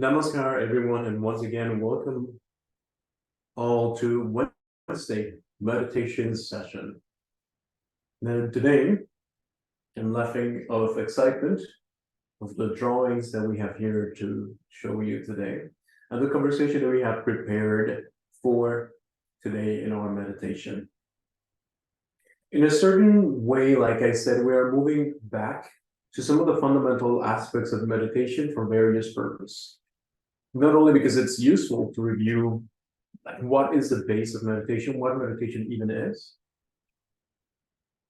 Namaskar, everyone, and once again, welcome all to Wednesday meditation session. Now, today, I'm laughing of excitement of the drawings that we have here to show you today, and the conversation that we have prepared for today in our meditation. In a certain way, like I said, we are moving back to some of the fundamental aspects of meditation for various purposes. Not only because it's useful to review like what is the base of meditation, what meditation even is,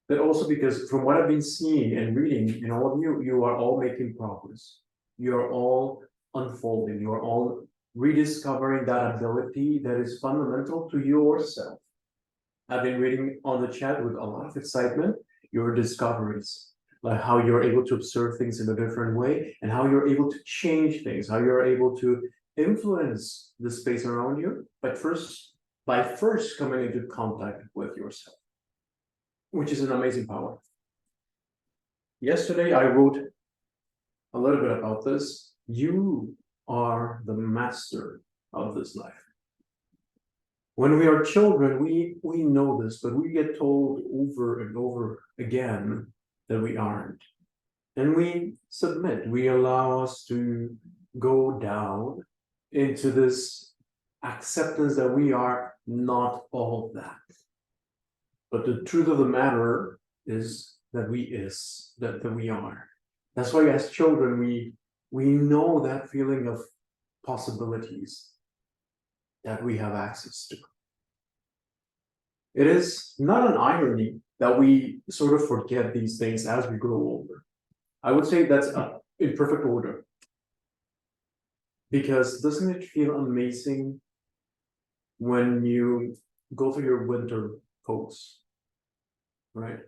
but also because from what I've been seeing and reading in all of you, you are all making progress. You are all unfolding. You are all rediscovering that ability that is fundamental to yourself. I've been reading on the chat with a lot of excitement your discoveries, like how you're able to observe things in a different way and how you're able to change things, how you're able to influence the space around you, but by first coming into contact with yourself, which is an amazing power. Yesterday, I wrote a little bit about this. You are the master of this life. When we are children, we know this, but we get told over and over again that we aren't. And we submit, we allow us to go down into this acceptance that we are not all of that. But the truth of the matter is that we are. That's why as children, we know that feeling of possibilities that we have access to. It is not an irony that we sort of forget these things as we grow older. I would say that's in perfect order. Because doesn't it feel amazing when you go through your winter coats, right?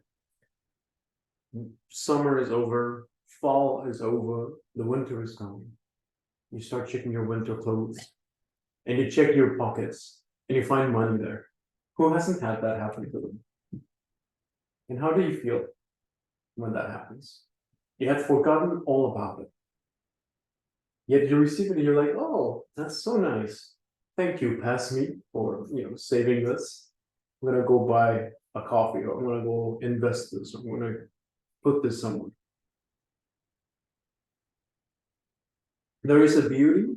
Summer is over, fall is over, the winter is coming. You start checking your winter clothes and you check your pockets and you find money there. Who hasn't had that happen to them? And how do you feel when that happens? You had forgotten all about it. Yet you receive it and you're like, oh, that's so nice. Thank you, pass me for saving this. I'm gonna go buy a coffee, or I'm gonna go invest this, or I'm gonna put this somewhere. There is a beauty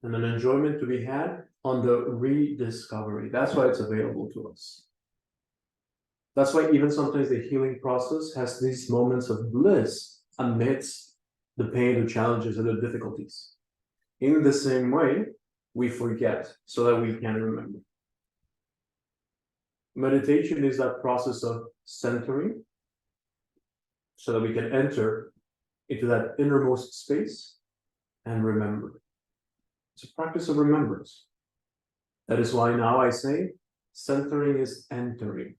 and an enjoyment to be had on the rediscovery. That's why it's available to us. That's why even sometimes the healing process has these moments of bliss amidst the pain, the challenges, and the difficulties. In the same way, we forget so that we can remember. Meditation is that process of centering so that we can enter into that innermost space and remember. It's a practice of remembrance. That is why now I say centering is entering.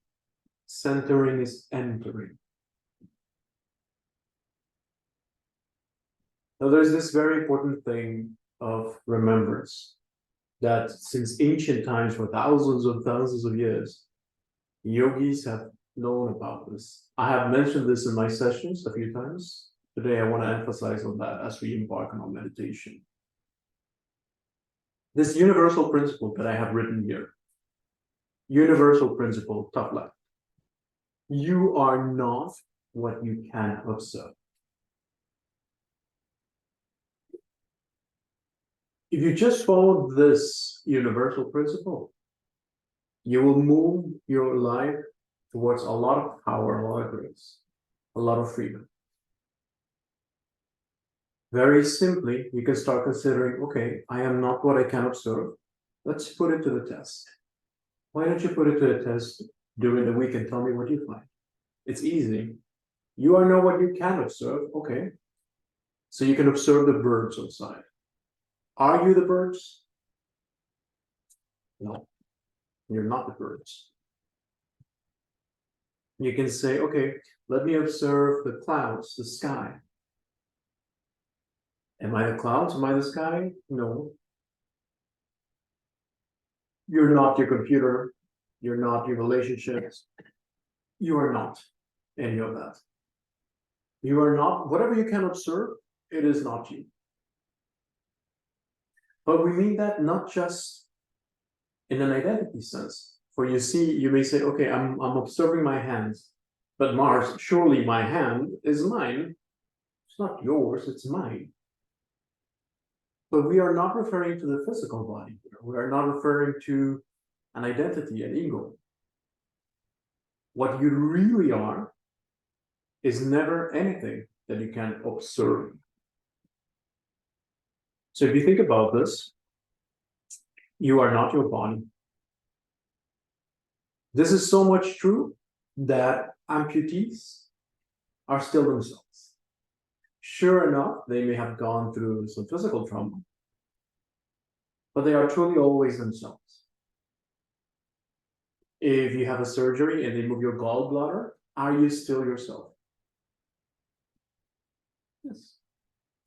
Centering is entering. Now there's this very important thing of remembrance that since ancient times, for thousands of years, yogis have known about this. I have mentioned this in my sessions a few times. Today I want to emphasize on that as we embark on our meditation. This universal principle that I have written here, universal principle, top left. You are not what you can observe. If you just follow this universal principle, you will move your life towards a lot of power, a lot of grace, a lot of freedom. Very simply, you can start considering, okay, I am not what I can observe. Let's put it to the test. Why don't you put it to the test during the week and tell me what you find? It's easy. You are know what you can observe, okay. So you can observe the birds outside. Are you the birds? No, you're not the birds. You can say, okay, let me observe the clouds, the sky. Am I the clouds? Am I the sky? No. You're not your computer. You're not your relationships. You are not any of that. You are not, whatever you can observe, it is not you. But we mean that not just in an identity sense. For you may say, okay, I'm observing my hands, but Mars, surely my hand is mine. It's not yours, it's mine. But we are not referring to the physical body here. We are not referring to an identity, an ego. What you really are is never anything that you can observe. So if you think about this, you are not your body. This is so much true that amputees are still themselves. Sure enough, they may have gone through some physical trauma, but they are truly always themselves. If you have a surgery and they move your gallbladder, are you still yourself? Yes.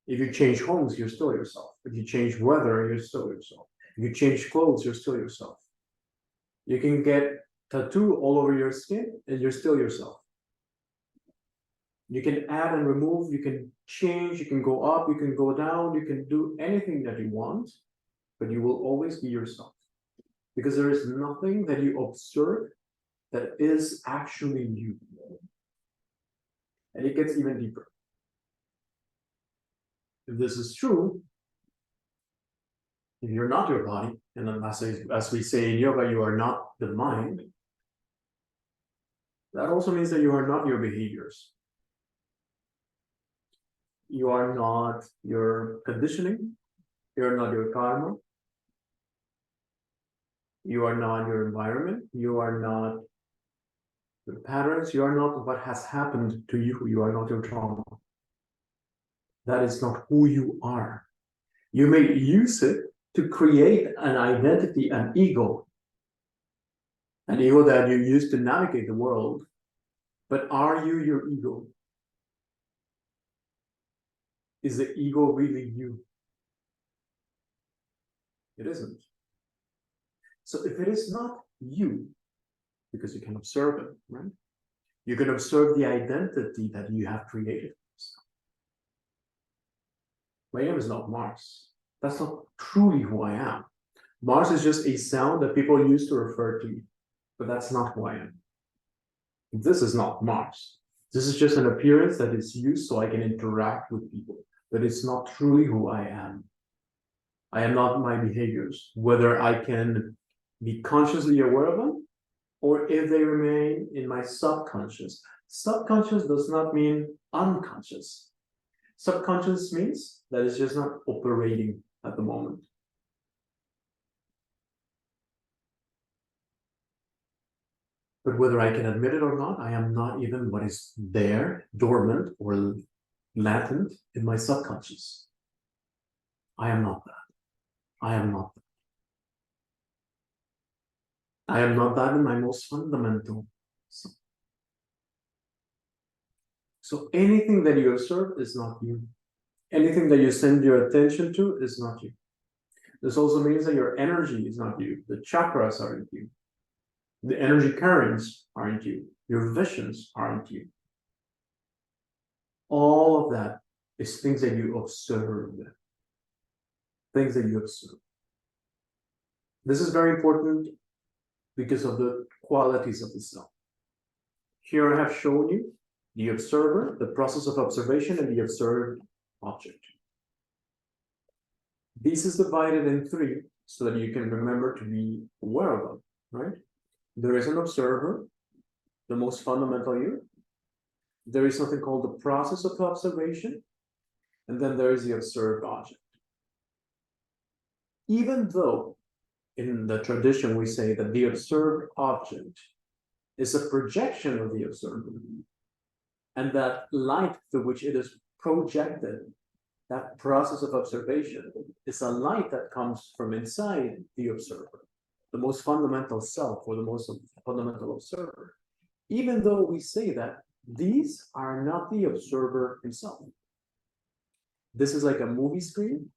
If you change homes, you're still yourself. If you change weather, you're still yourself. If you change clothes, you're still yourself. You can get tattoo all over your skin and you're still yourself. You can add and remove, you can change, you can go up, you can go down, you can do anything that you want, but you will always be yourself. Because there is nothing that you observe that is actually you. And it gets even deeper. If this is true, if you're not your body, and then as we say in yoga, you are not the mind, that also means that you are not your behaviors. You are not your conditioning. You're not your karma. You are not your environment. You are not your patterns. You are not what has happened to you. You are not your trauma. That is not who you are. You may use it to create an identity, an ego that you use to navigate the world. But are you your ego? Is the ego really you? It isn't. So if it is not you, because you can observe it, right? You can observe the identity that you have created. My name is not Mars. That's not truly who I am. Mars is just a sound that people use to refer to me, but that's not who I am. This is not Mars. This is just an appearance that is used so I can interact with people, but it's not truly who I am. I am not my behaviors, whether I can be consciously aware of them or if they remain in my subconscious. Subconscious does not mean unconscious. Subconscious means that it's just not operating at the moment. But whether I can admit it or not, I am not even what is there, dormant or latent in my subconscious. I am not that. I am not that. I am not that in my most fundamental self. So anything that you observe is not you. Anything that you send your attention to is not you. This also means that your energy is not you. The chakras aren't you. The energy currents aren't you. Your visions aren't you. All of that is things that you observe. Things that you observe. This is very important because of the qualities of the self. Here I have shown you the observer, the process of observation, and the observed object. This is divided in three so that you can remember to be aware of them, right? There is an observer, the most fundamental you. There is something called the process of observation, and then there is the observed object. Even though in the tradition we say that the observed object is a projection of the observer, and that light through which it is projected, that process of observation, is a light that comes from inside the observer, the most fundamental self or the most fundamental observer. Even though we say that, these are not the observer himself. This is like a movie screen.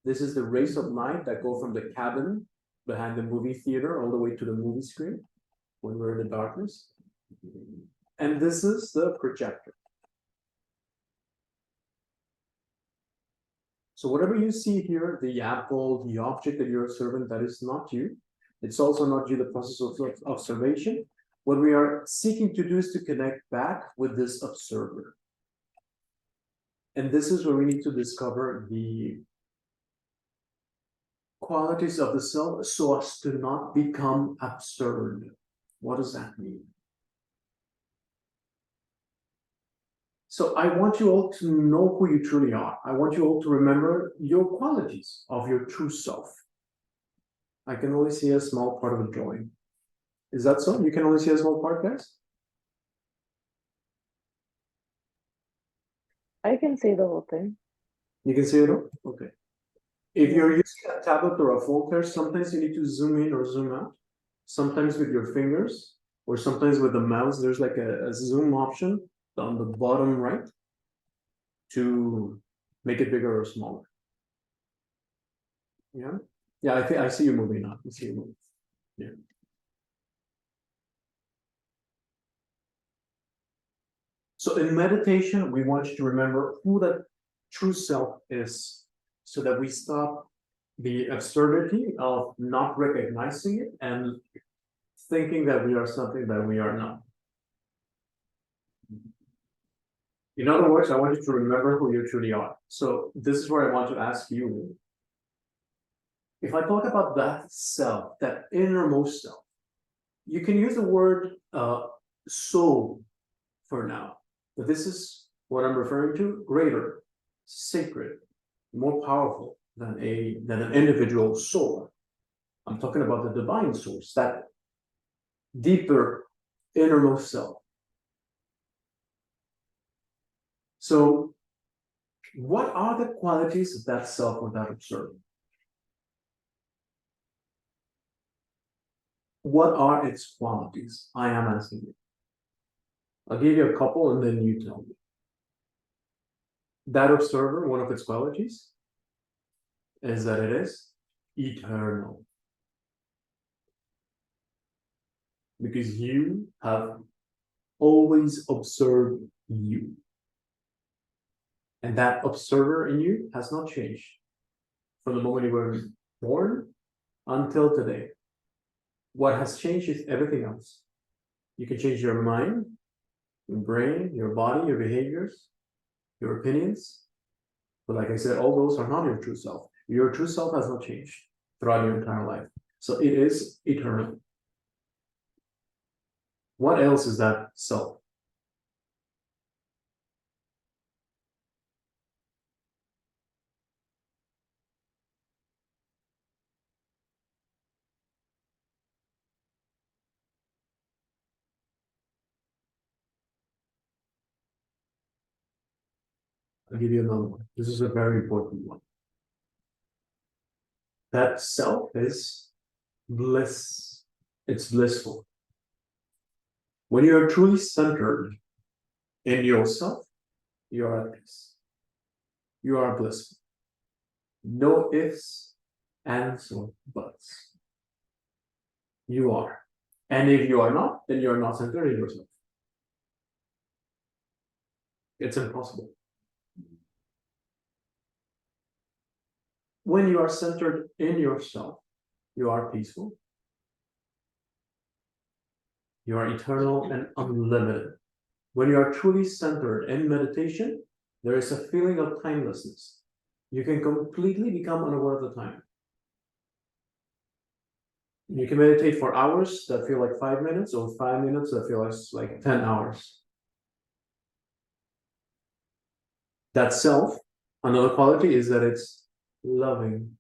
This is the rays of light that go from the cabin behind the movie theater all the way to the movie screen when we're in the darkness. And this is the projector. So whatever you see here, the apple, the object that you're observing, that is not you. It's also not you, the process of observation. What we are seeking to do is to connect back with this observer. And this is where we need to discover the qualities of the self so as to not become absurd. What does that mean? So I want you all to know who you truly are. I want you all to remember your qualities of your true self. I can only see a small part of the drawing. Is that so? You can only see a small part, guys? I can see the whole thing. You can see it all? Okay. If you're using a tablet or a phone there, sometimes you need to zoom in or zoom out. Sometimes with your fingers, or sometimes with the mouse, there's like a zoom option on the bottom right to make it bigger or smaller. Yeah. Yeah, I think I see you moving now. I see you moving. Yeah. So in meditation, we want you to remember who that true self is so that we stop the absurdity of not recognizing it and thinking that we are something that we are not. In other words, I want you to remember who you truly are. So this is where I want to ask you. If I talk about that self, that innermost self, you can use the word soul for now. But this is what I'm referring to: greater, sacred, more powerful than an individual soul. I'm talking about the divine source, that deeper innermost self. So, what are the qualities of that self without observing? What are its qualities? I am asking you. I'll give you a couple and then you tell me. That observer, one of its qualities is that it is eternal. Because you have always observed you. And that observer in you has not changed from the moment you were born until today. What has changed is everything else. You can change your mind, your brain, your body, your behaviors, your opinions. But like I said, all those are not your true self. Your true self has not changed throughout your entire life. So it is eternal. What else is that self? I'll give you another one. This is a very important one. That self is bliss. It's blissful. When you are truly centered in yourself, you are at peace. You are blissful. No ifs, ands, or buts. You are. And if you are not, then you are not centered in yourself. It's impossible. When you are centered in yourself, you are peaceful. You are eternal and unlimited. When you are truly centered in meditation, there is a feeling of timelessness. You can completely become unaware of the time. You can meditate for hours that feel like 5 minutes, or 5 minutes that feel like 10 hours. That self, another quality is that it's loving.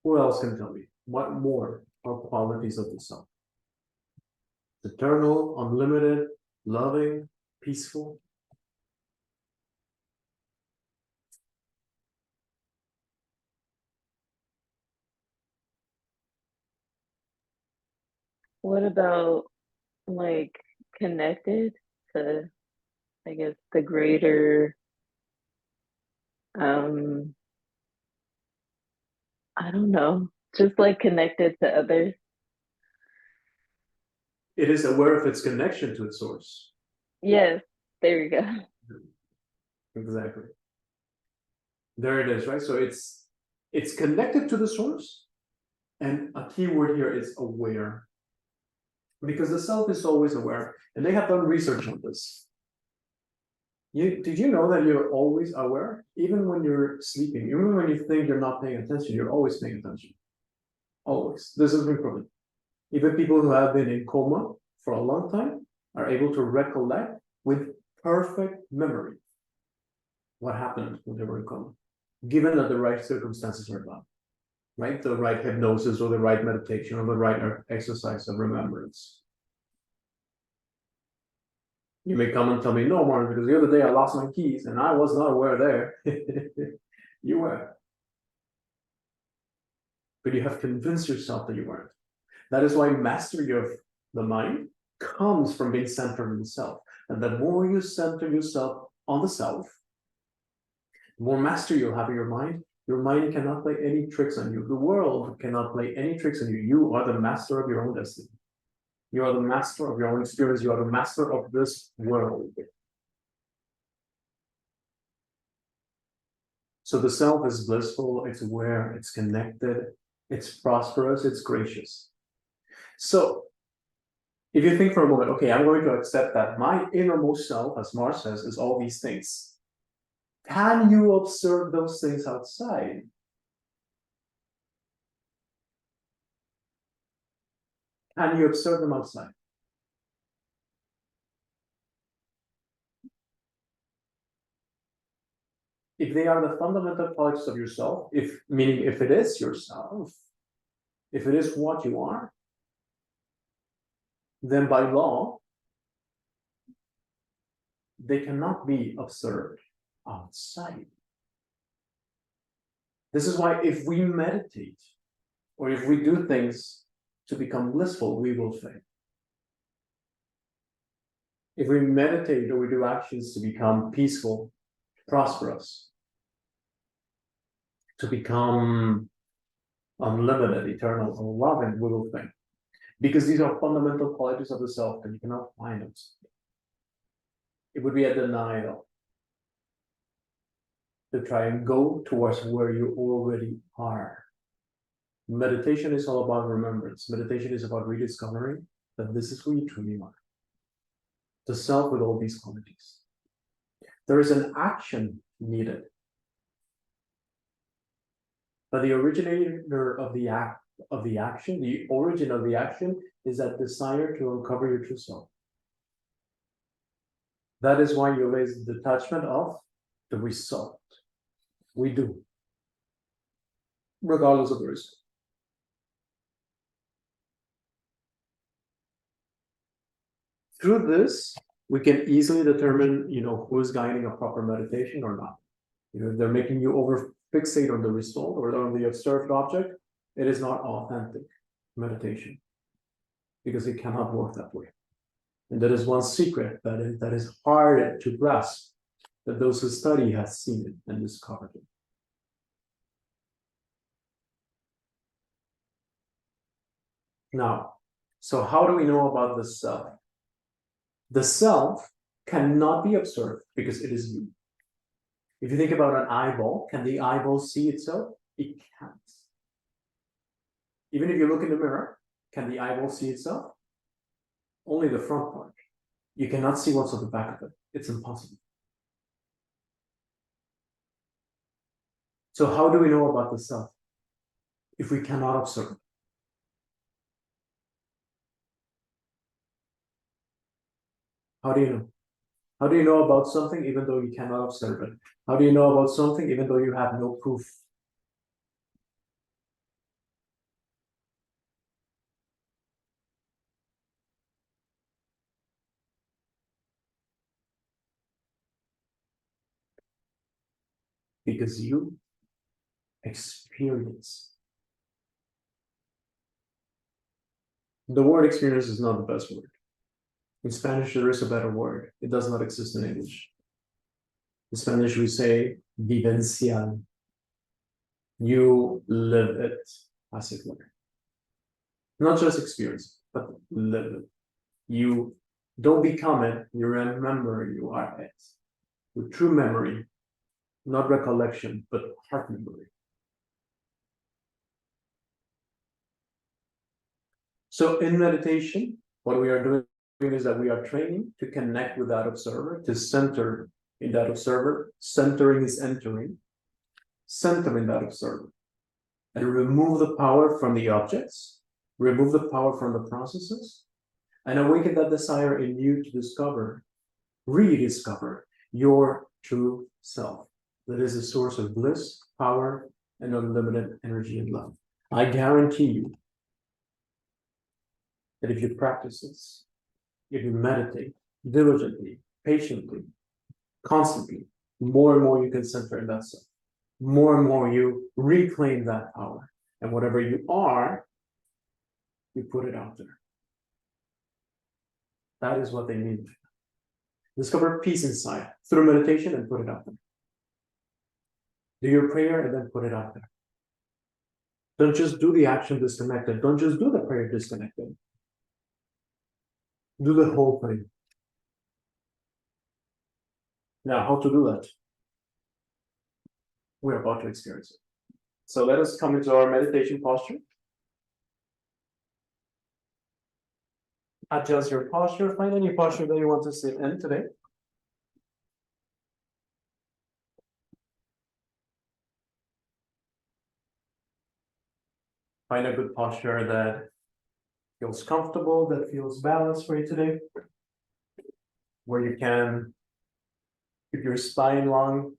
Who else can tell me? What more are qualities of the self? Eternal, unlimited, loving, peaceful. What about like connected to, I guess, the greater, um, I don't know, just like connected to others? It is aware of its connection to its source. Yes, there you go. Exactly. There it is, right? So it's connected to the source, and a key word here is aware. Because the self is always aware, and they have done research on this. Did you know that you're always aware? Even when you're sleeping, even when you think you're not paying attention, you're always paying attention. Always. This has been proven. Even people who have been in coma for a long time are able to recollect with perfect memory what happened when they were in coma, given that the right circumstances are done, right? The right hypnosis or the right meditation or the right exercise of remembrance. You may come and tell me, no, Martin, because the other day I lost my keys and I was not aware there. You were. But you have convinced yourself that you weren't. That is why mastery of the mind comes from being centered in the self. And the more you center yourself on the self, the more mastery you'll have in your mind cannot play any tricks on you. The world cannot play any tricks on you. You are the master of your own destiny. You are the master of your own experience. You are the master of this world. So the self is blissful, it's aware, it's connected, it's prosperous, it's gracious. So if you think for a moment, okay, I'm going to accept that my innermost self, as Mars says, is all these things. Can you observe those things outside? Can you observe them outside? If they are the fundamental qualities of yourself, meaning if it is yourself, if it is what you are, then by law, they cannot be observed outside. This is why if we meditate, or if we do things to become blissful, we will fail. If we meditate or we do actions to become peaceful, prosperous, to become unlimited, eternal, or loving, we will fail. Because these are fundamental qualities of the self that you cannot find them. It would be a denial to try and go towards where you already are. Meditation is all about remembrance. Meditation is about rediscovering that this is who you truly are. The self with all these qualities. There is an action needed. But the originator of the action, the origin of the action is that desire to uncover your true self. That is why you raise the detachment of the result. We do. Regardless of the result. Through this, we can easily determine, who is guiding a proper meditation or not. If they're making you over fixate on the result or on the observed object, it is not authentic meditation because it cannot work that way. And that is one secret that is hard to grasp, that those who study have seen it and discovered it. Now, so how do we know about the self? The self cannot be observed because it is you. If you think about an eyeball, can the eyeball see itself? It can't. Even if you look in the mirror, can the eyeball see itself? Only the front part. You cannot see what's on the back of it. It's impossible. So how do we know about the self if we cannot observe it? How do you know? How do you know about something even though you cannot observe it? How do you know about something even though you have no proof? Because you experience. The word experience is not the best word. In Spanish, there is a better word. It does not exist in English. In Spanish, we say vivencial. You live it, as it were. Not just experience, but live it. You don't become it, you remember you are it. with true memory, not recollection, but heart memory. So in meditation, what we are doing is that we are training to connect with that observer, to center in that observer. Centering is entering, center in that observer, and remove the power from the objects, remove the power from the processes, and awaken that desire in you to discover, rediscover your true self. That is a source of bliss, power, and unlimited energy and love. I guarantee you that if you practice this, if you meditate diligently, patiently, constantly, more and more you can center in that self. More and more you reclaim that power. And whatever you are, you put it out there. That is what they need. Discover peace inside through meditation and put it out there. Do your prayer and then put it out there. Don't just do the action disconnected. Don't just do the prayer disconnected. Do the whole thing. Now, how to do that? We're about to experience it. So let us come into our meditation posture. Adjust your posture. Find any posture that you want to sit in today. Find a good posture that feels comfortable, that feels balanced for you today, where you can keep your spine long,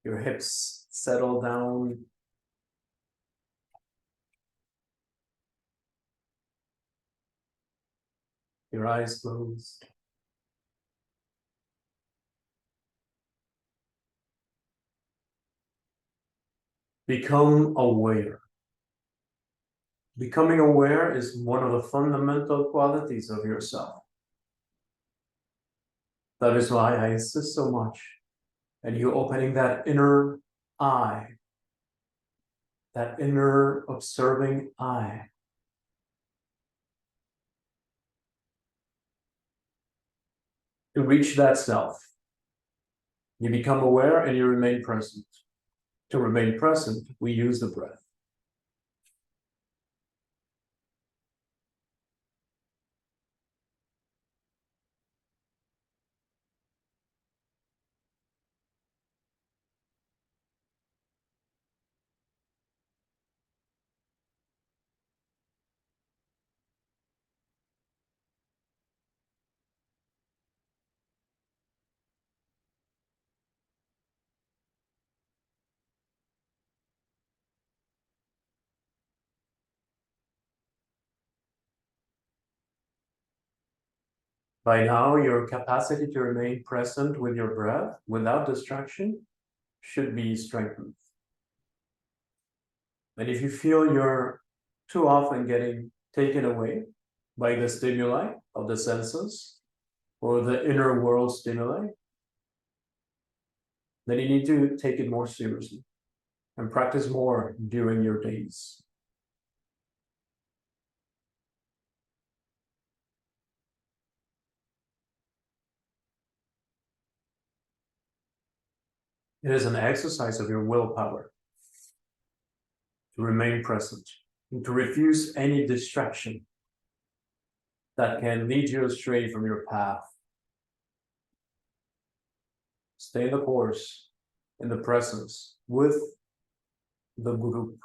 your hips settle down, your eyes closed. Become aware. Becoming aware is one of the fundamental qualities of yourself. That is why I insist so much on you opening that inner eye, that inner observing eye. To reach that self, you become aware and you remain present. To remain present, we use the breath. By now, your capacity to remain present with your breath without distraction should be strengthened. And if you feel you're too often getting taken away by the stimuli of the senses or the inner world stimuli, then you need to take it more seriously and practice more during your days. It is an exercise of your willpower to remain present and to refuse any distraction that can lead you astray from your path. Stay the course in the presence with the group.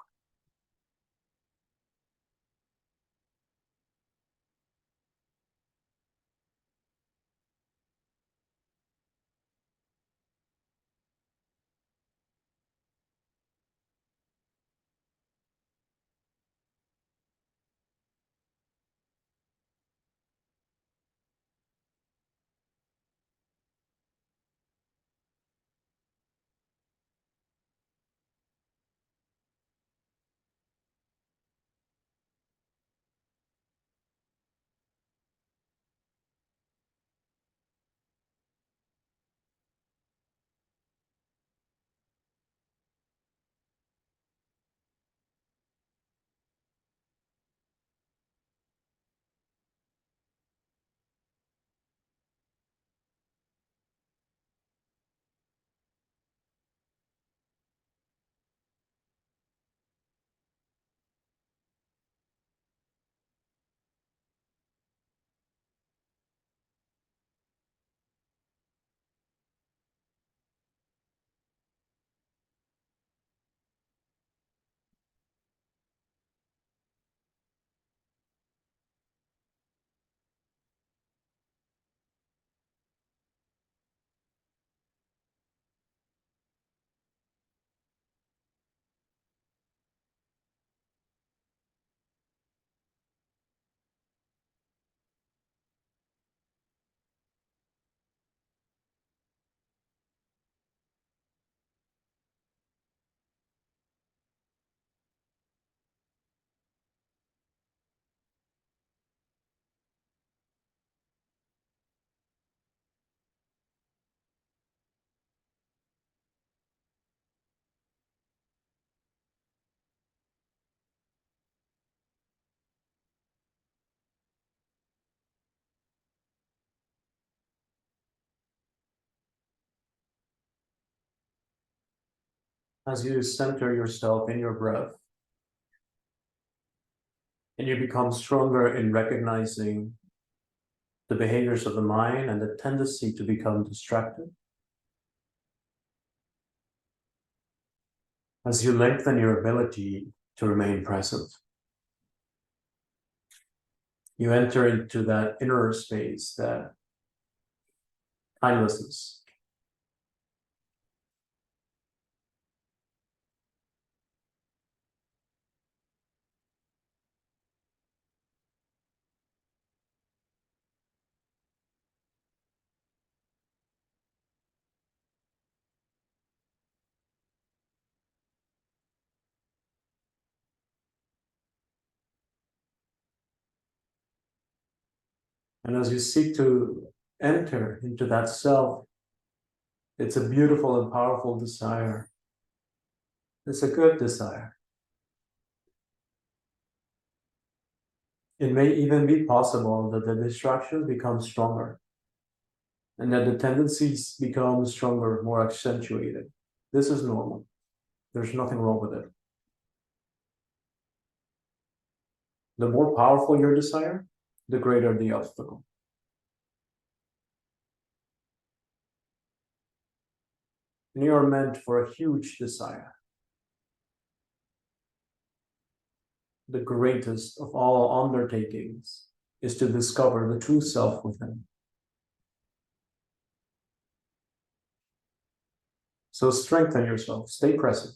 as you center yourself in your breath, and you become stronger in recognizing the behaviors of the mind and the tendency to become distracted. As you lengthen your ability to remain present, you enter into that inner space, that timelessness. And as you seek to enter into that self, it's a beautiful and powerful desire. It's a good desire. It may even be possible that the distractions become stronger and that the tendencies become stronger, more accentuated. This is normal. There's nothing wrong with it. The more powerful your desire, the greater the obstacle. And you are meant for a huge desire, the greatest of all undertakings is to discover the true self within. So strengthen yourself, stay present.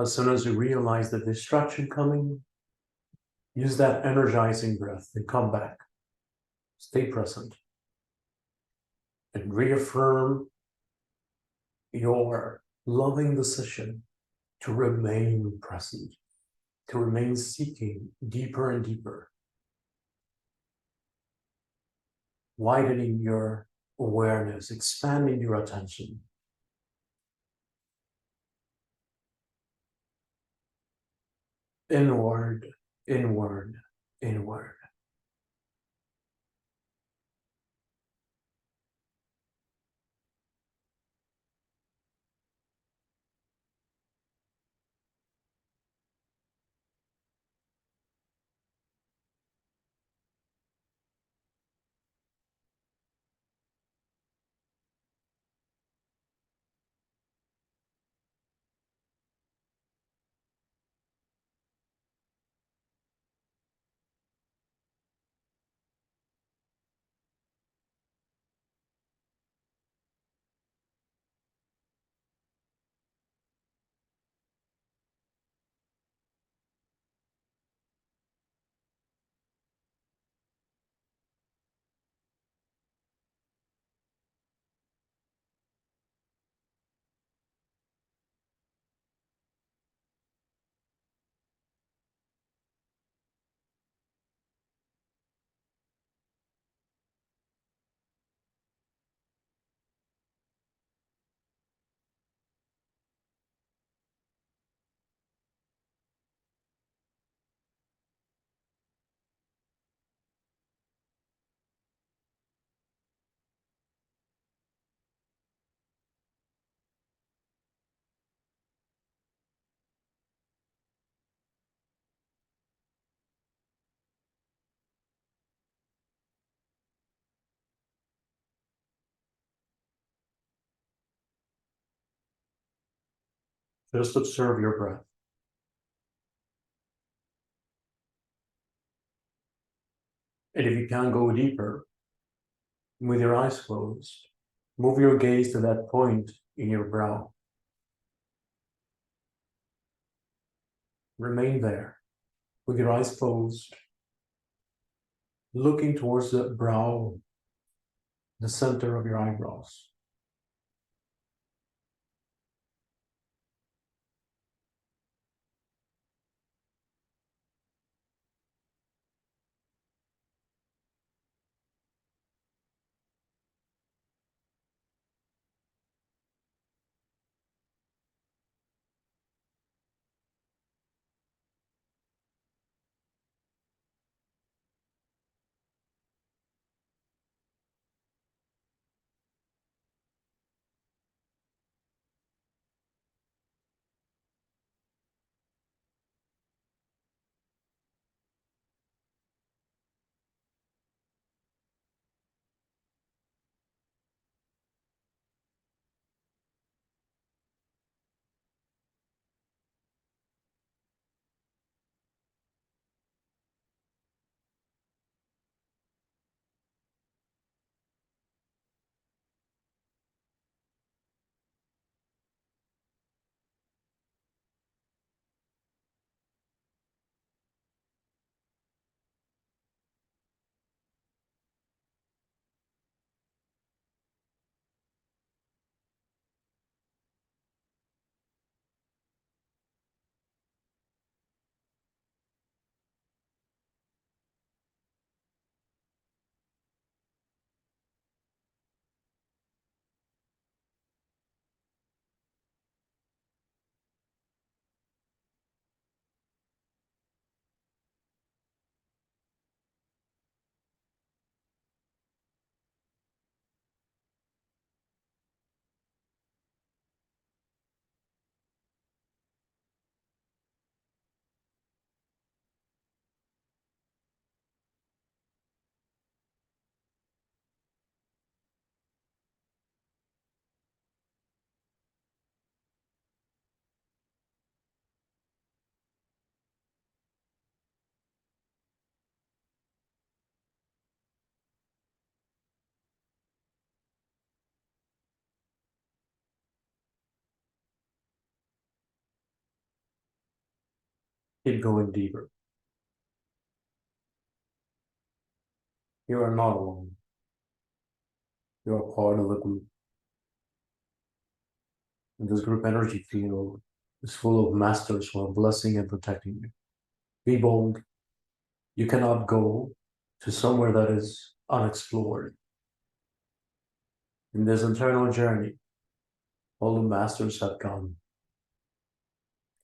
As soon as you realize the distraction coming, use that energizing breath and come back. Stay present and reaffirm your loving decision to remain present, to remain seeking deeper and deeper, widening your awareness, expanding your attention. Inward, inward, inward. Just observe your breath. And if you can't go deeper, with your eyes closed, move your gaze to that point in your brow. Remain there, with your eyes closed, looking towards the brow, the center of your eyebrows. Keep going deeper. You are not alone. You are part of a group. And this group energy field is full of masters who are blessing and protecting you. Be bold. You cannot go to somewhere that is unexplored. In this internal journey, all the masters have gone.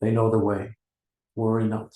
They know the way. Worry not.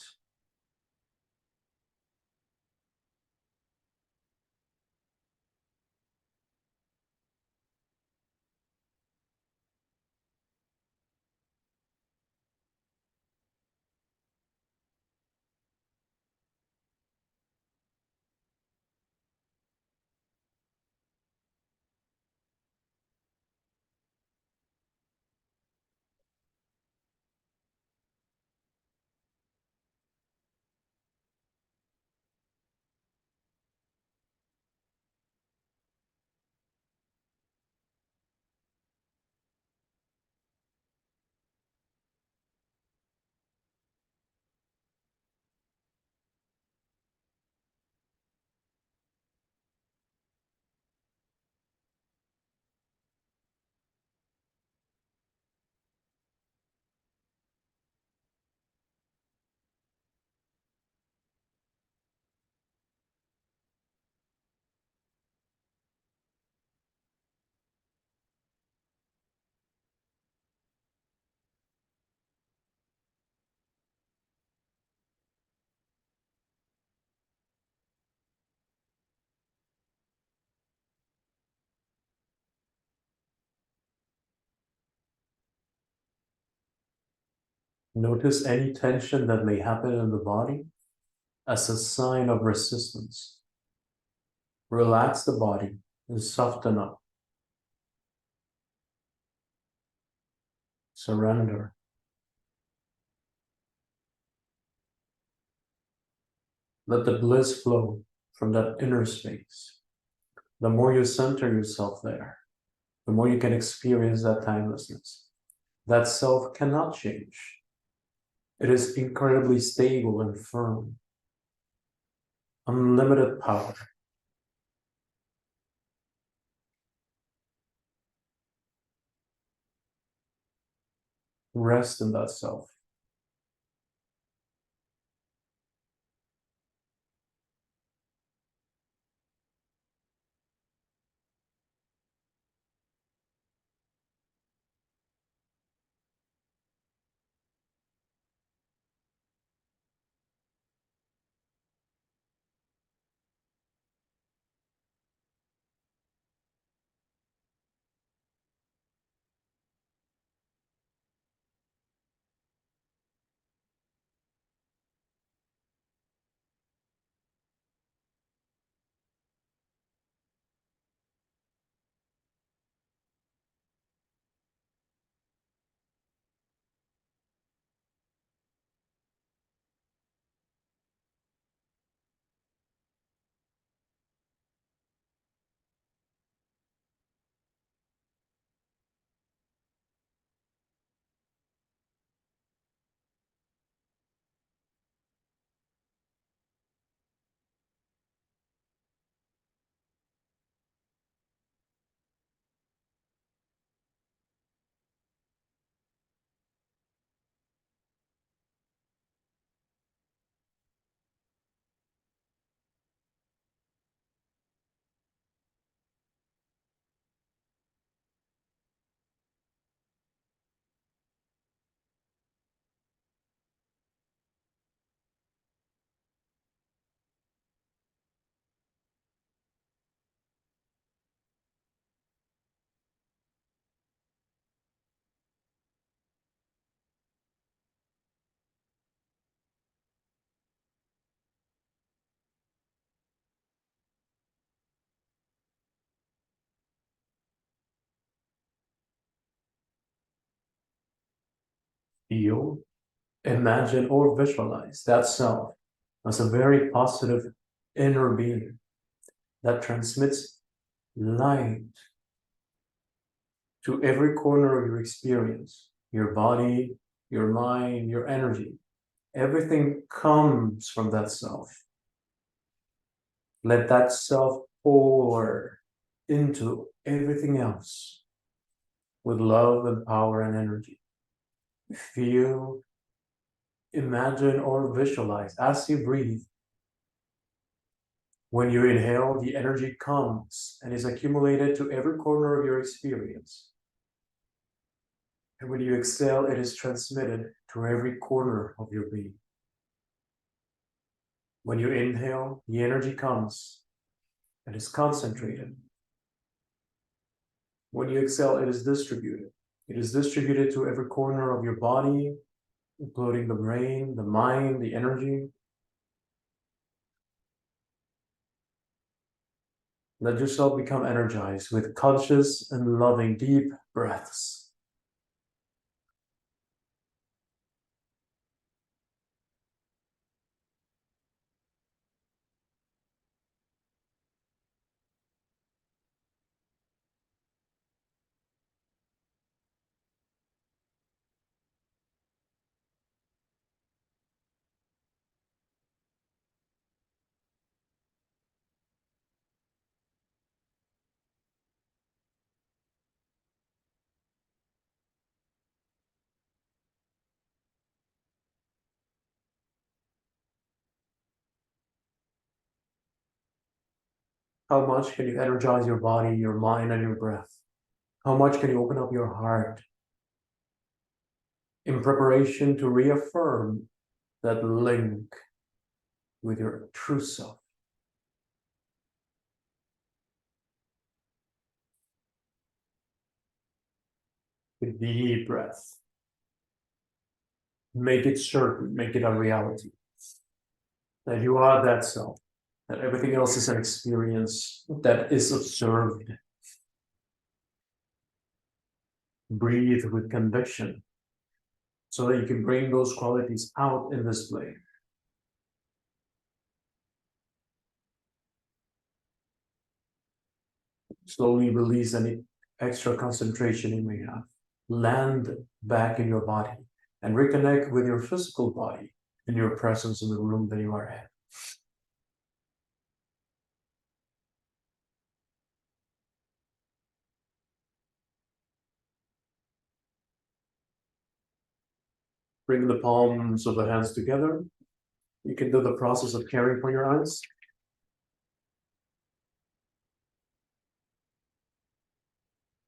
Notice any tension that may happen in the body as a sign of resistance. Relax the body and soften up. Surrender. Let the bliss flow from that inner space. The more you center yourself there, the more you can experience that timelessness. That self cannot change. It is incredibly stable and firm. Unlimited power. Rest in that self. Feel, imagine, or visualize that self as a very positive inner being that transmits light to every corner of your experience, your body, your mind, your energy. Everything comes from that self. Let that self pour into everything else with love and power and energy. Feel, imagine, or visualize as you breathe. When you inhale, the energy comes and is accumulated to every corner of your experience. And when you exhale, it is transmitted to every corner of your being. When you inhale, the energy comes and is concentrated. When you exhale, it is distributed. It is distributed to every corner of your body, including the brain, the mind, the energy. Let yourself become energized with conscious and loving deep breaths. How much can you energize your body, your mind, and your breath? How much can you open up your heart in preparation to reaffirm that link with your true self? With deep breath. Make it certain, make it a reality that you are that self, that everything else is an experience that is observed. Breathe with conviction so that you can bring those qualities out in display. Slowly release any extra concentration you may have. Land back in your body and reconnect with your physical body and your presence in the room that you are in. Bring the palms of the hands together. You can do the process of caring for your eyes.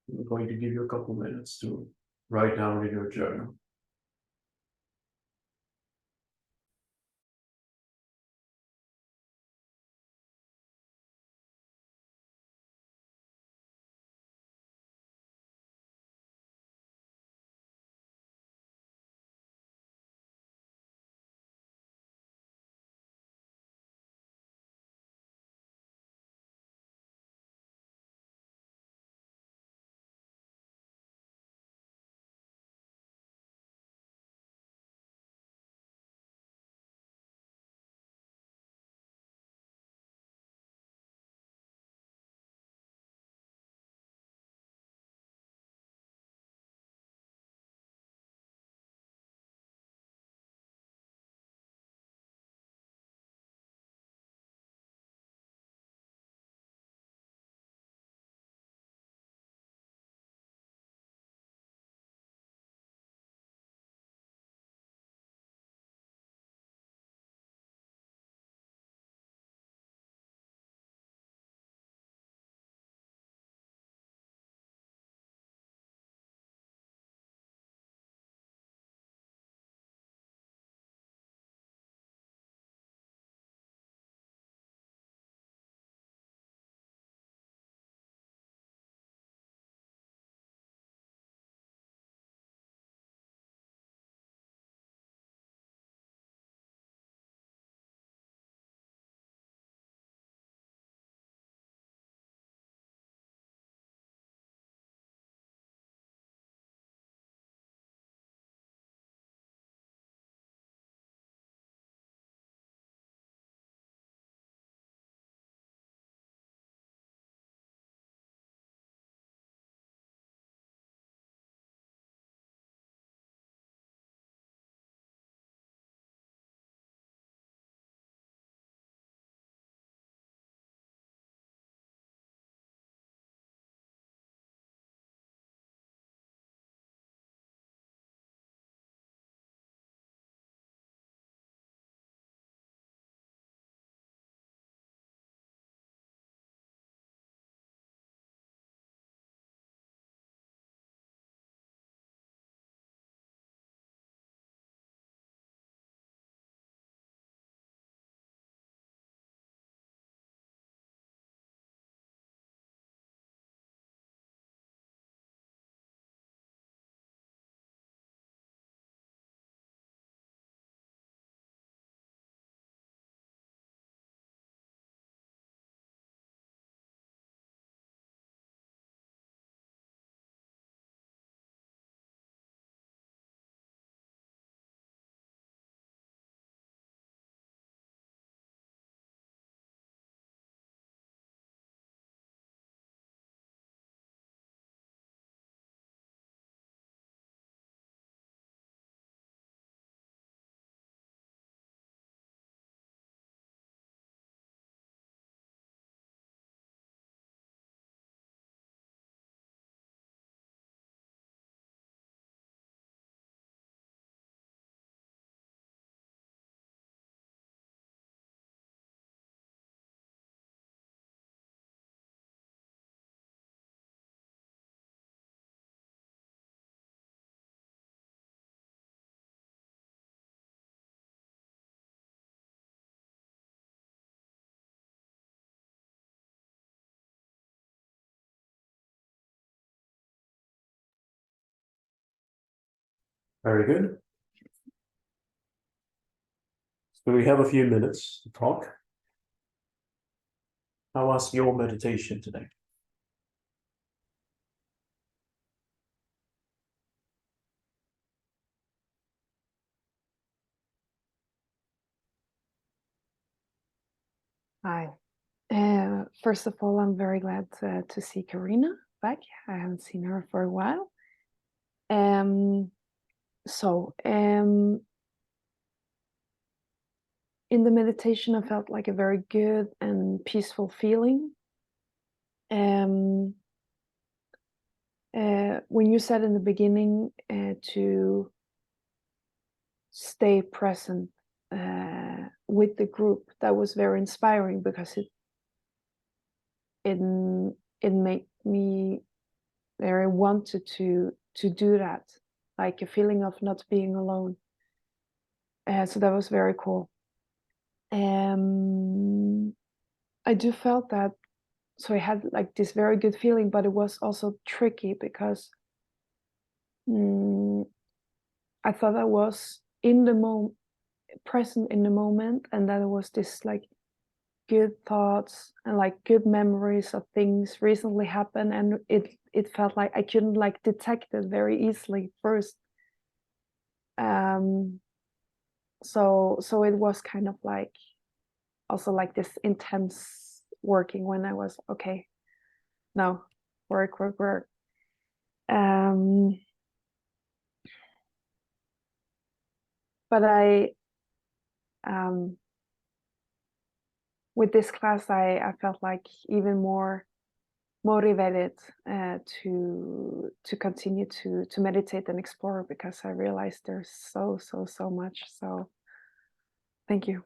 I'm going to give you a couple minutes to write down in your journal. Very good. So we have a few minutes to talk. How was your meditation today? Hi. First of all, I'm very glad to see Karina back. I haven't seen her for a while. In the meditation, I felt like a very good and peaceful feeling. When you said in the beginning to stay present with the group, that was very inspiring because it made me very wanted to do that, like a feeling of not being alone. So that was very cool. I do felt that, so I had like this very good feeling, but it was also tricky because I thought I was in the present in the moment, and that it was this like good thoughts and like good memories of things recently happened, and it felt like I couldn't like detect it very easily first. So it was kind of like also like this intense working when I was okay, no, work. But with this class, I felt like even more motivated to continue to meditate and explore, because I realized there's so much. So thank you.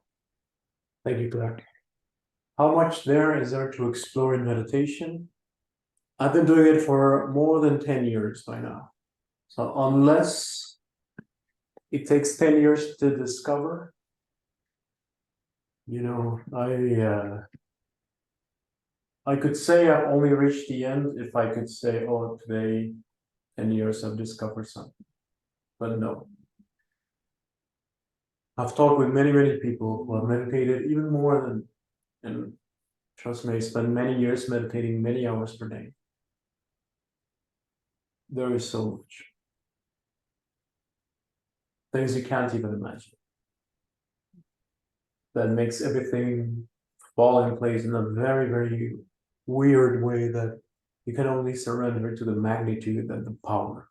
Thank you, Claire. How much there is there to explore in meditation? I've been doing it for more than 10 years by now. So unless it takes 10 years to discover, I could say I've only reached the end if I could say, oh, today, 10 years I've discovered something. But no. I've talked with many people who have meditated even more than, and trust me, I spent many years meditating many hours per day. There is so much. Things you can't even imagine. That makes everything fall in place in a very weird way that you can only surrender to the magnitude and the power.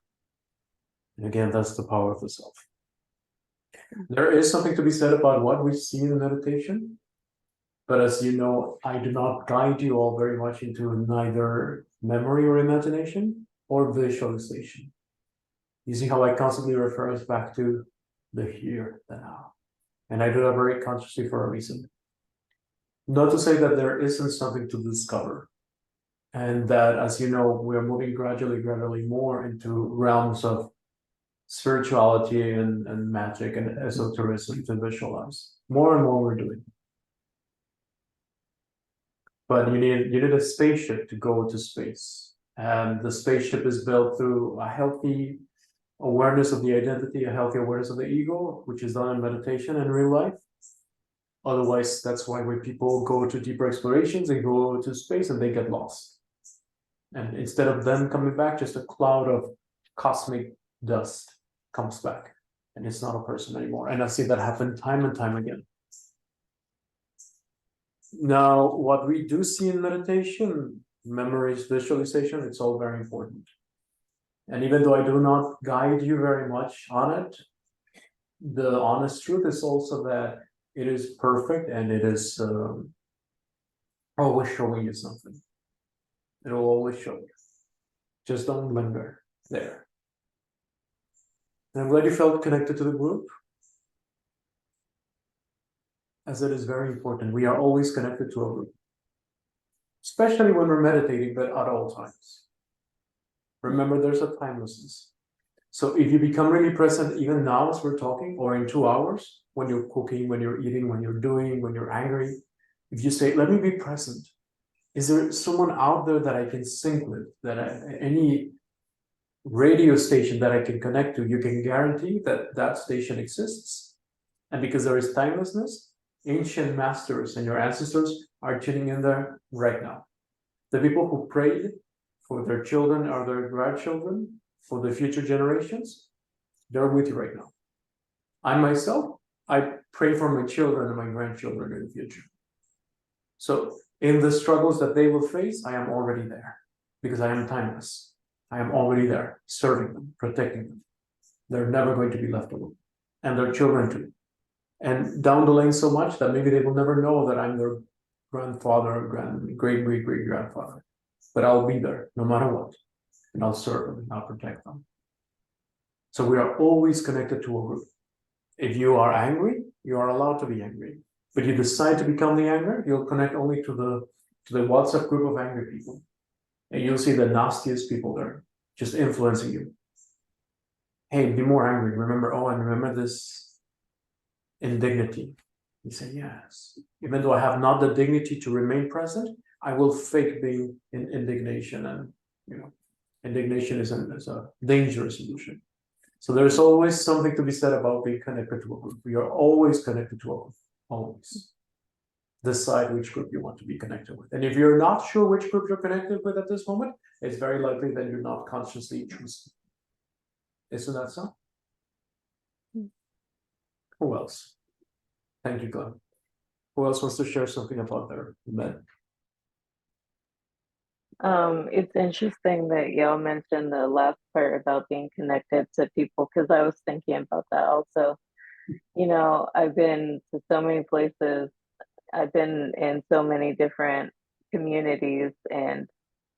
And again, that's the power of the self. There is something to be said about what we see in meditation, but as you know, I do not guide you all very much into neither memory or imagination or visualization. You see how I constantly refer us back to the here, the now. And I do that very consciously for a reason. Not to say that there isn't something to discover. And that, as you know, we're moving gradually more into realms of spirituality and magic and esotericism to visualize. More and more we're doing. But you need a spaceship to go to space. And the spaceship is built through a healthy awareness of the identity, a healthy awareness of the ego, which is done in meditation and real life. Otherwise, that's why when people go to deeper explorations, they go to space and they get lost. And instead of them coming back, just a cloud of cosmic dust comes back. And it's not a person anymore. And I see that happen time and time again. Now, what we do see in meditation, memories, visualization, it's all very important. And even though I do not guide you very much on it, the honest truth is also that it is perfect and it is always showing you something. It will always show you. Just don't linger there. And I'm glad you felt connected to the group, as it is very important. We are always connected to a group, especially when we're meditating, but at all times. Remember, there's a timelessness. So if you become really present, even now as we're talking, or in 2 hours, when you're cooking, when you're eating, when you're doing, when you're angry, if you say, let me be present, is there someone out there that I can sync with, that any radio station that I can connect to, you can guarantee that that station exists. And because there is timelessness, ancient masters and your ancestors are tuning in there right now. The people who prayed for their children or their grandchildren, for the future generations, they're with you right now. I myself, I pray for my children and my grandchildren in the future. So in the struggles that they will face, I am already there because I am timeless. I am already there, serving them, protecting them. They're never going to be left alone, and their children too. And down the lane so much that maybe they will never know that I'm their grandfather or great grandfather. But I'll be there no matter what, and I'll serve them and I'll protect them. So we are always connected to a group. If you are angry, you are allowed to be angry. But you decide to become the anger, you'll connect only to the WhatsApp group of angry people. And you'll see the nastiest people there, just influencing you. Hey, be more angry. Remember, oh, and remember this indignity. You say, yes. Even though I have not the dignity to remain present, I will fake being in indignation. And, indignation is a dangerous illusion. So there's always something to be said about being connected to a group. We are always connected to a group, always. Decide which group you want to be connected with. And if you're not sure which group you're connected with at this moment, it's very likely that you're not consciously choosing. Isn't that so? Who else? Thank you, Glenn. Who else wants to share something about their men? It's interesting that y'all mentioned the last part about being connected to people, because I was thinking about that also. I've been to so many places. I've been in so many different communities, and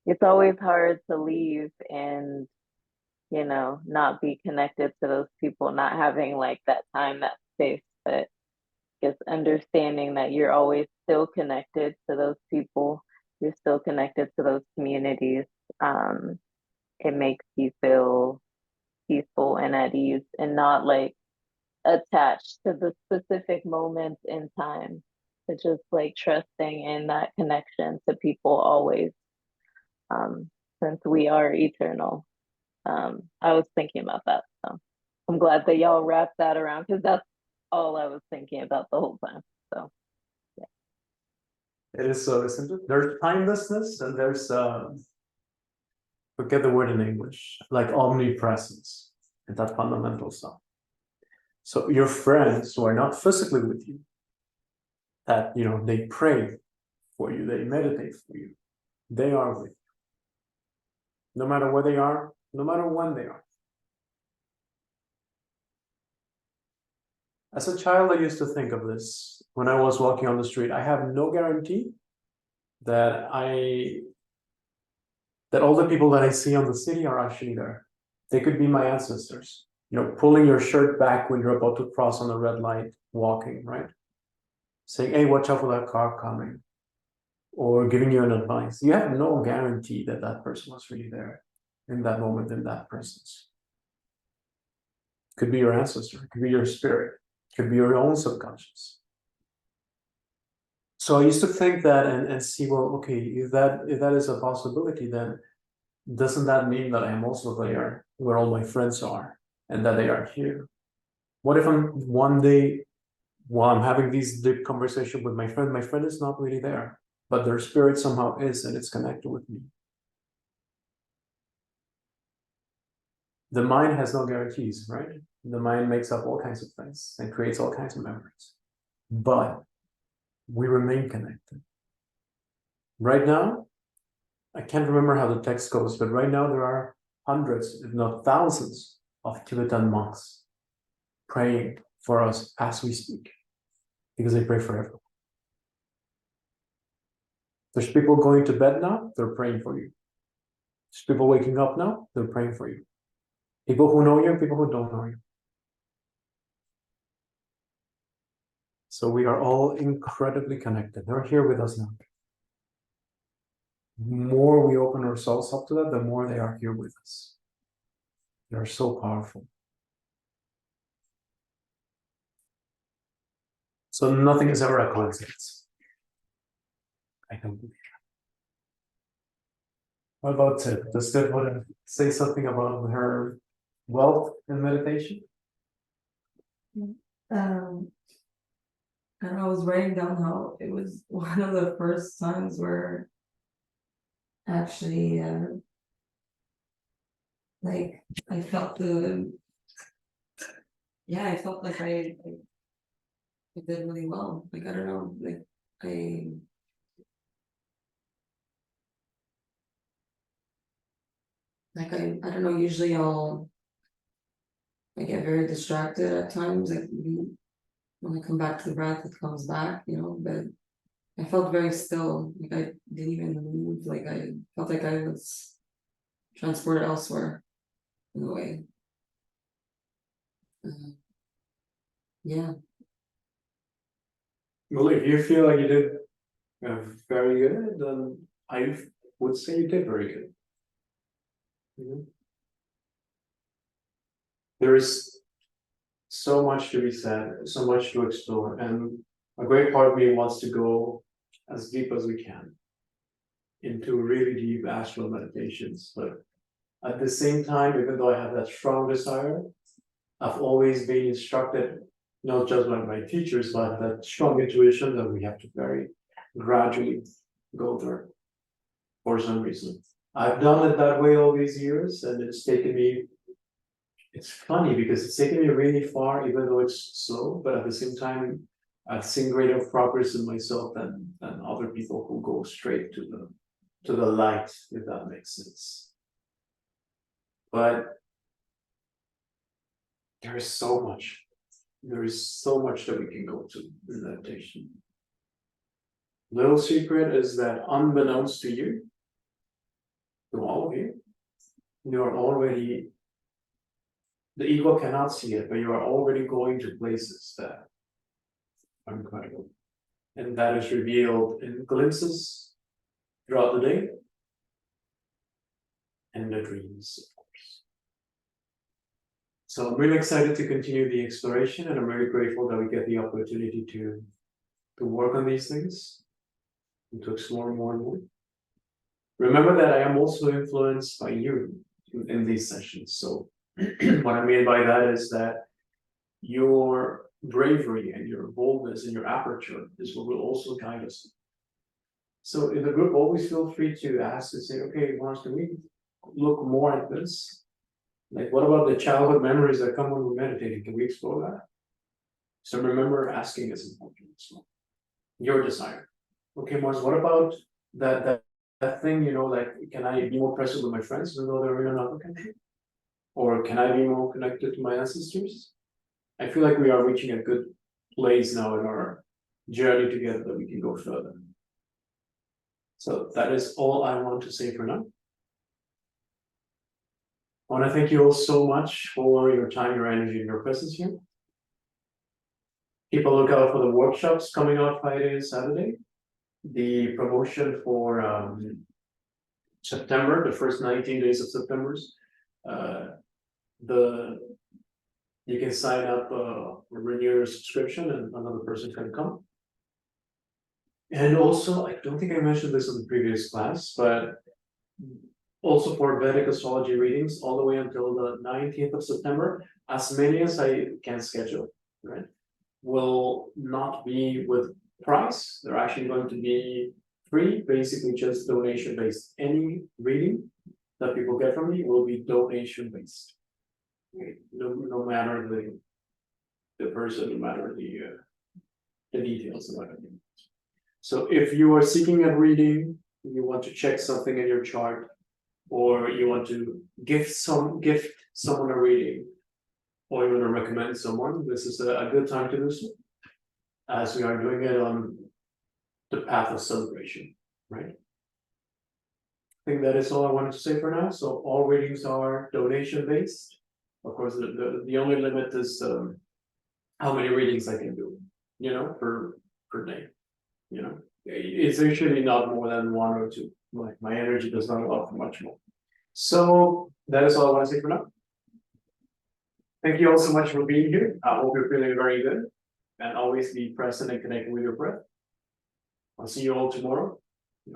it's always hard to leave and, not be connected to those people, not having like that time, that space, but just understanding that you're always still connected to those people, you're still connected to those communities. It makes you feel peaceful and at ease and not like attached to the specific moments in time, but just like trusting in that connection to people always, since we are eternal. I was thinking about that, so I'm glad that y'all wrapped that around, because that's all I was thinking about the whole time. So It is so, isn't it? There's timelessness and there's forget the word in English, like omnipresence, and that fundamental stuff. So your friends who are not physically with you, that they pray for you, they meditate for you, they are with you. No matter where they are, no matter when they are. As a child, I used to think of this when I was walking on the street. I have no guarantee that all the people that I see on the city are actually there. They could be my ancestors. Pulling your shirt back when you're about to cross on a red light, walking, right? Saying, hey, watch out for that car coming. Or giving you an advice. You have no guarantee that that person was really there in that moment, in that presence. Could be your ancestor, it could be your spirit, it could be your own subconscious. So I used to think that and see, well, okay, if that is a possibility, then doesn't that mean that I am also there where all my friends are and that they are here? What if I'm one day while I'm having these deep conversation with my friend is not really there, but their spirit somehow is, and it's connected with me. The mind has no guarantees, right? The mind makes up all kinds of things and creates all kinds of memories, but we remain connected. Right now, I can't remember how the text goes, but right now there are hundreds, if not thousands, of Tibetan monks praying for us as we speak, because they pray for everyone. There's people going to bed now, they're praying for you. There's people waking up now, they're praying for you. People who know you, people who don't know you. So we are all incredibly connected. They're here with us now. The more we open ourselves up to that, the more they are here with us. They are so powerful. So nothing is ever a coincidence. I don't believe. What about Tiff? Does Tiff want to say something about her wealth in meditation? And I was writing down how it was one of the first times where actually, like I felt I felt like I did really well. Like I don't know, like I I don't know. Usually I get very distracted at times. Like when I come back to the breath, it comes back, you know. But I felt very still. Like I didn't even move. Like I felt like I was transported elsewhere in a way. Yeah. Well, if you feel like you did very good, then I would say you did very good. There is so much to be said, so much to explore, and a great part of me wants to go as deep as we can into really deep astral meditations. But at the same time, even though I have that strong desire, I've always been instructed, not just by my teachers, but that strong intuition that we have to very gradually go there for some reason. I've done it that way all these years, and it's taken me. It's funny because it's taken me really far, even though it's slow, but at the same time, I've seen greater progress in myself than other people who go straight to the light, if that makes sense. But there is so much. There is so much that we can go to in meditation. Little secret is that unbeknownst to you, to all of you, you are already, the ego cannot see it, but you are already going to places that are incredible. And that is revealed in glimpses throughout the day and the dreams, of course. So I'm really excited to continue the exploration, and I'm very grateful that we get the opportunity to work on these things and to explore more and more. Remember that I am also influenced by you in these sessions. So what I mean by that is that your bravery and your boldness and your aperture is what will also guide us. So in the group, always feel free to ask and say, okay, Lawrence, can we look more at this? Like, what about the childhood memories that come when we're meditating? Can we explore that? So remember, asking is important as well. Your desire. Okay, Mars, what about that thing, like, can I be more present with my friends even though they're in another country? Or can I be more connected to my ancestors? I feel like we are reaching a good place now in our journey together that we can go further. So that is all I want to say for now. I want to thank you all so much for your time, your energy, and your presence here. Keep a lookout for the workshops coming out Friday and Saturday. The promotion for September, the first 19 days of September's, you can sign up, renew your subscription, and another person can come. And also, I don't think I mentioned this in the previous class, but also for Vedic astrology readings all the way until the 19th of September, as many as I can schedule, right, will not be with price. They're actually going to be free, basically just donation based. Any reading that people get from me will be donation based. No matter the person, no matter the details about it. So if you are seeking a reading, you want to check something in your chart, or you want to gift someone a reading, or you want to recommend someone, this is a good time to do so, as we are doing it on the path of celebration, right? I think that is all I wanted to say for now. So all readings are donation based. Of course, the only limit is how many readings I can do, per day. It's usually not more than one or two. My energy does not allow for much more. So that is all I want to say for now. Thank you all so much for being here. I hope you're feeling very good, and always be present and connected with your breath. I'll see you all tomorrow.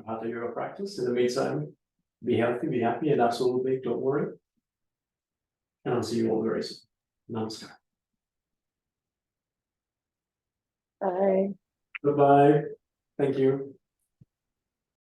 Hatha yoga practice. In the meantime, be healthy, be happy, and absolutely don't worry. And I'll see you all very soon. Namaskar. Bye. Bye-bye. Thank you.